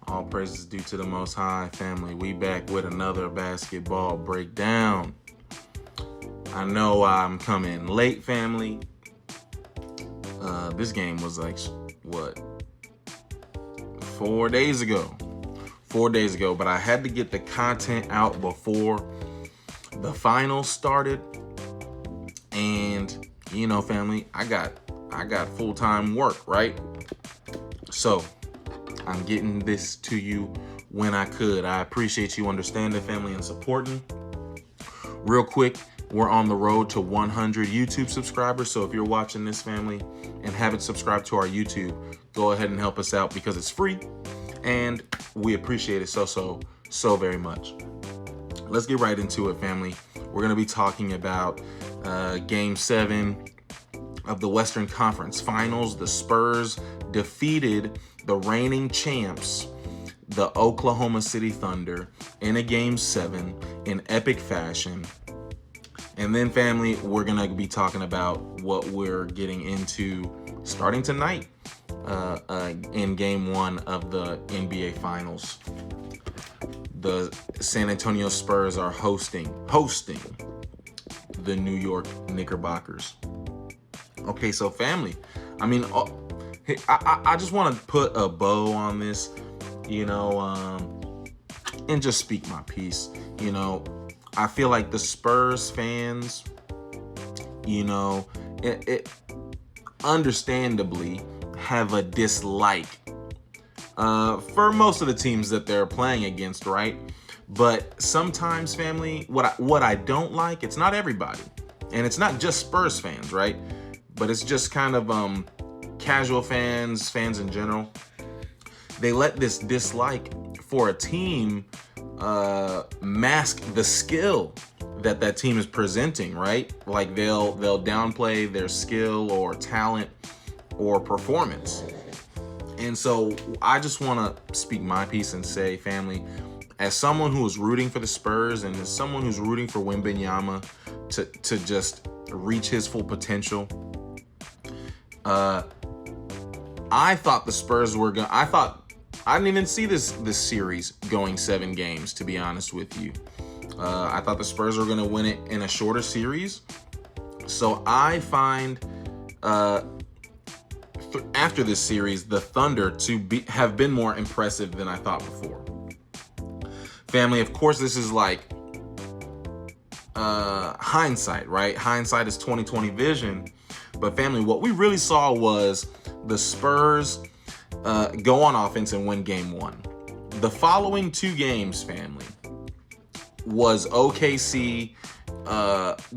All praises due to the Most High, family. We back with another basketball breakdown. I know I'm coming late, family. This game was like, what, 4 days ago. 4 days ago, but I had to get the content out before the finals started. And, family, I got full-time work, right? So I'm getting this to you when I could. I appreciate you understanding, family, and supporting. Real quick, we're on the road to 100 YouTube subscribers. So if you're watching this, family, and haven't subscribed to our YouTube, go ahead and help us out because it's free. And we appreciate it so very much. Let's get right into it, family. We're going to be talking about Game 7 of the Western Conference Finals. The Spurs defeated the reigning champs, the Oklahoma City Thunder, in a Game 7 in epic fashion. And then, family, we're going to be talking about what we're getting into starting tonight in Game 1 of the NBA Finals. The San Antonio Spurs are hosting the New York Knickerbockers. Okay, so family, I just want to put a bow on this, and just speak my piece. I feel like the Spurs fans, it understandably have a dislike for most of the teams that they're playing against, right? But sometimes, family, what I don't like, it's not everybody, and it's not just Spurs fans, right? But it's just kind of casual fans in general. They let this dislike for a team mask the skill that team is presenting, right? Like they'll downplay their skill or talent or performance. And so I just want to speak my piece and say, family, as someone who is rooting for the Spurs and as someone who's rooting for Wembanyama to just reach his full potential, I thought the Spurs were going. I didn't even see this series going 7 games, to be honest with you. I thought the Spurs were going to win it in a shorter series. So I find after this series, the Thunder have been more impressive than I thought before. Family, of course, this is like hindsight, right? Hindsight is 20/20 vision. But family, what we really saw was the Spurs go on offense and win Game 1. The following 2 games, family, was OKC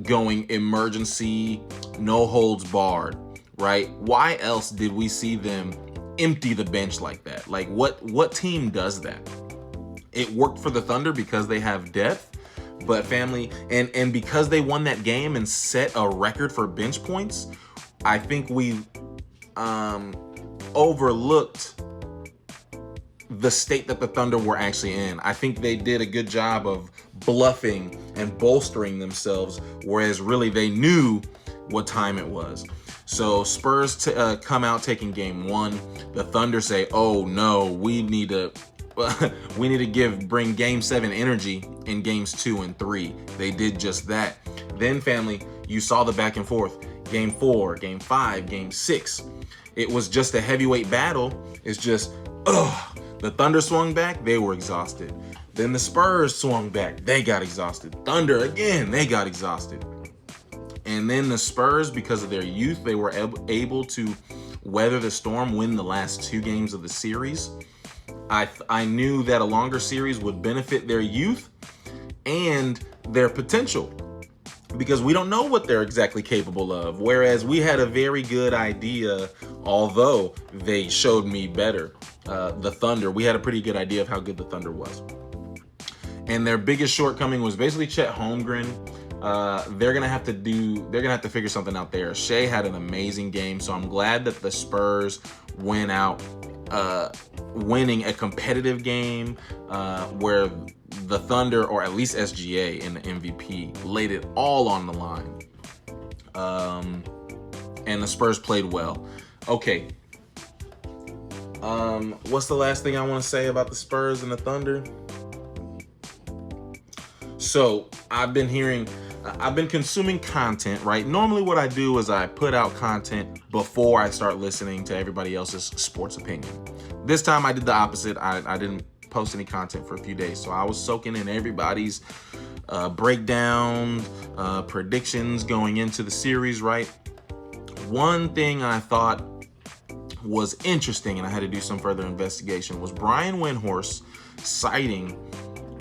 going emergency, no holds barred, right? Why else did we see them empty the bench like that? Like what team does that? It worked for the Thunder because they have depth, but family, and because they won that game and set a record for bench points, I think we overlooked the state that the Thunder were actually in. I think they did a good job of bluffing and bolstering themselves, whereas really they knew what time it was. So Spurs come out taking Game 1. The Thunder say, "Oh no, we need to bring Game 7 energy in Games 2 and 3." They did just that. Then, family, you saw the back and forth. Game 4, Game 5, Game 6. It was just a heavyweight battle. It's just, the Thunder swung back, they were exhausted. Then the Spurs swung back, they got exhausted. Thunder, again, they got exhausted. And then the Spurs, because of their youth, they were able to weather the storm, win the last 2 games of the series. I knew that a longer series would benefit their youth and their potential, because we don't know what they're exactly capable of. Whereas we had a very good idea, although they showed me better. The Thunder, we had a pretty good idea of how good the Thunder was. And their biggest shortcoming was basically Chet Holmgren. They're gonna have to figure something out there. Shea had an amazing game, so I'm glad that the Spurs went out winning a competitive game where the Thunder, or at least SGA in the MVP, laid it all on the line. And the Spurs played well. Okay, What's the last thing I want to say about the Spurs and the Thunder? So I've been consuming content, right? Normally what I do is I put out content before I start listening to everybody else's sports opinion. This time I did the opposite. I didn't post any content for a few days. So I was soaking in everybody's breakdown, predictions going into the series, right? One thing I thought was interesting, and I had to do some further investigation, was Brian Windhorst citing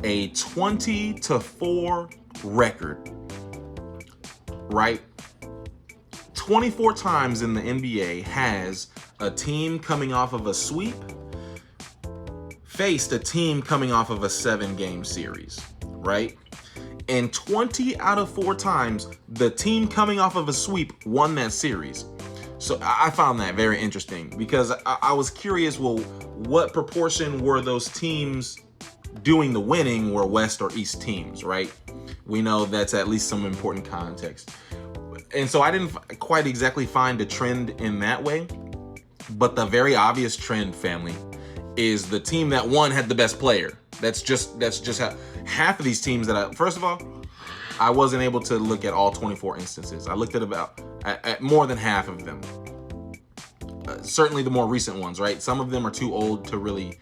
a 20-4 record, right? 24 times in the NBA has a team coming off of a sweep faced a team coming off of a 7-game series, right? And 20 out of 4 times, the team coming off of a sweep won that series. So I found that very interesting because I was curious, well, what proportion were those teams doing the winning were West or East teams, right? We know that's at least some important context. And so I didn't quite exactly find a trend in that way, but the very obvious trend, family, is the team that won had the best player. That's just how half of these teams first of all, I wasn't able to look at all 24 instances. I looked at more than half of them. Certainly the more recent ones, right? Some of them are too old to really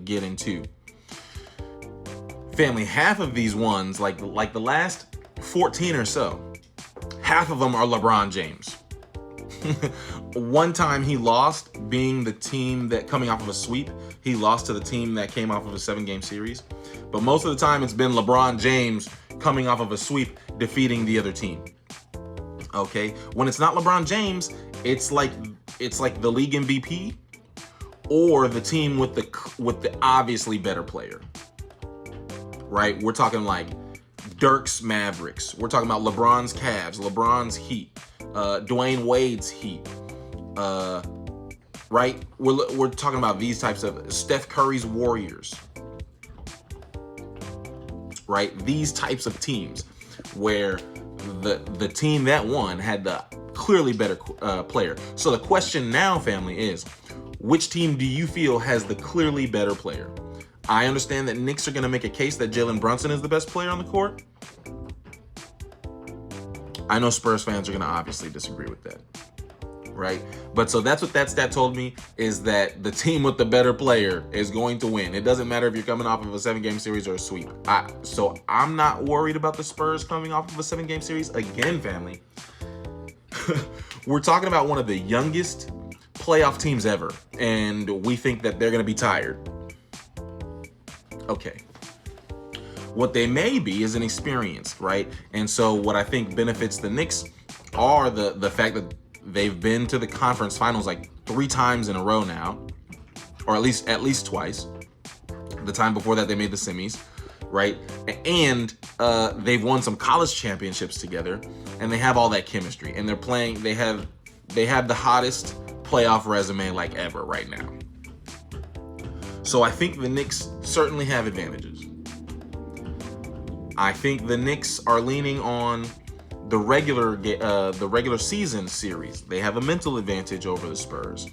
get into. Family, half of these ones, like the last 14 or so, half of them are LeBron James. One time he lost, being the team that coming off of a sweep, he lost to the team that came off of a 7-game series. But most of the time it's been LeBron James coming off of a sweep, defeating the other team. Okay, when it's not LeBron James, it's like the league MVP or the team with the obviously better player. Right? We're talking like Dirk's Mavericks. We're talking about LeBron's Cavs, LeBron's Heat, Dwayne Wade's Heat. Right? We're talking about these types of Steph Curry's Warriors. Right? These types of teams where the team that won had the clearly better player. So the question now, family, is which team do you feel has the clearly better player? I understand that Knicks are going to make a case that Jalen Brunson is the best player on the court. I know Spurs fans are going to obviously disagree with that, right? But so that's what that stat told me, is that the team with the better player is going to win. It doesn't matter if you're coming off of a 7-game series or a sweep. So I'm not worried about the Spurs coming off of a 7-game series. Again, family, we're talking about one of the youngest playoff teams ever, and we think that they're going to be tired. Okay. What they may be is inexperienced, right? And so what I think benefits the Knicks are the fact that they've been to the conference finals like 3 times in a row now, or at least twice. The time before that they made the semis, right? And they've won some college championships together, and they have all that chemistry. And they're playing. They have the hottest playoff resume like ever right now. So I think the Knicks certainly have advantages. I think the Knicks are leaning on the regular season series. They have a mental advantage over the Spurs.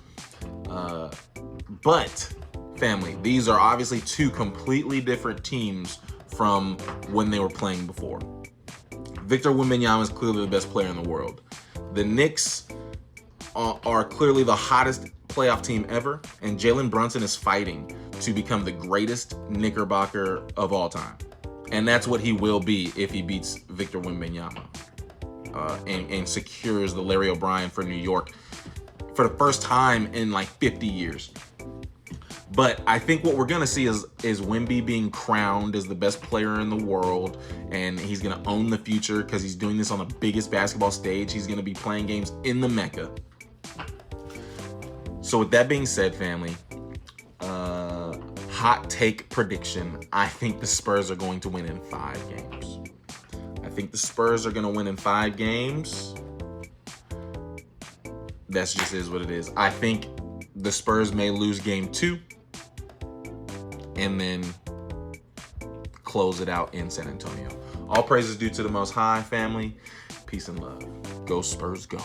But, family, these are obviously 2 completely different teams from when they were playing before. Victor Wembanyama is clearly the best player in the world. The Knicks are clearly the hottest playoff team ever, and Jalen Brunson is fighting to become the greatest Knickerbocker of all time. And that's what he will be if he beats Victor Wembanyama and secures the Larry O'Brien for New York for the first time in like 50 years. But I think what we're going to see is Wemby being crowned as the best player in the world, and he's going to own the future because he's doing this on the biggest basketball stage. He's going to be playing games in the Mecca. So with that being said, family, hot take prediction, I think the Spurs are going to win in 5 games. I think the Spurs are going to win in 5 games. That's just is what it is. I think the Spurs may lose game 2 and then close it out in San Antonio. All praises due to the Most High, family. Peace and love. Go Spurs, go.